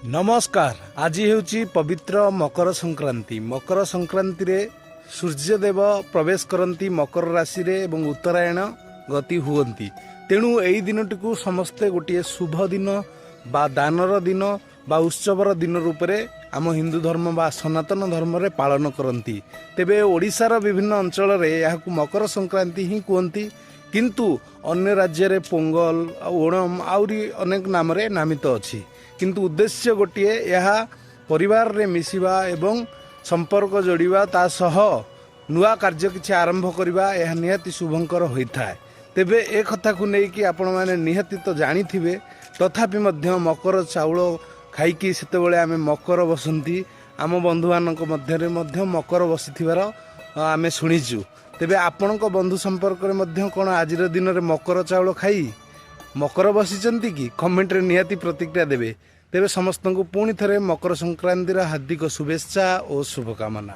नमस्कार। आज हूँ पवित्र मकर संक्रांति। मकर संक्रांति रे सूर्यदेव प्रवेश करती मकर राशि रे एवं उत्तरायण गति हुअन्ति। तेणु यही दिनटी को समस्ते गोटे शुभ दिन बा दानर दिन बा उत्सवर दिन रूप में आम हिंदू धर्म बा सनातन धर्म रे पालन करती। तेबे ओडिशार विभिन्न अंचल रे याकु मकर संक्रांति ही कहती, किंतु अन्य राज्य रे पोंगल ओणम आउरी अनेक नाम रे नामित अछि। किंतु उद्देश्य गोटे यह परिवार रे मिसिबा एवं संपर्क जोड़िबा ता सह नुआ कार्य किछि आरंभ करबा यह निहाती शुभंकर होइथाय। तेबे ए कथा को नै कि आपण माने निहाती तो जानी थिबे, तथापि मध्य मकर चाउल खाइकी सेतेबेले आमे मकर बसंती आम बंधु मानक मध्य रे मध्य मकर बसिथिबार आमे शुणिचु। तेबे आपणक बंधु संपर्क रे मध्य कोन आजिर दिन रे मकर चाउल खाई मकर बसिचंती कि कमेंट रे निहाती प्रतिक्रिया देबे। तेबे समस्त को पुणी थे मकर संक्रांतिर हार्दिक शुभेच्छा और शुभकामना।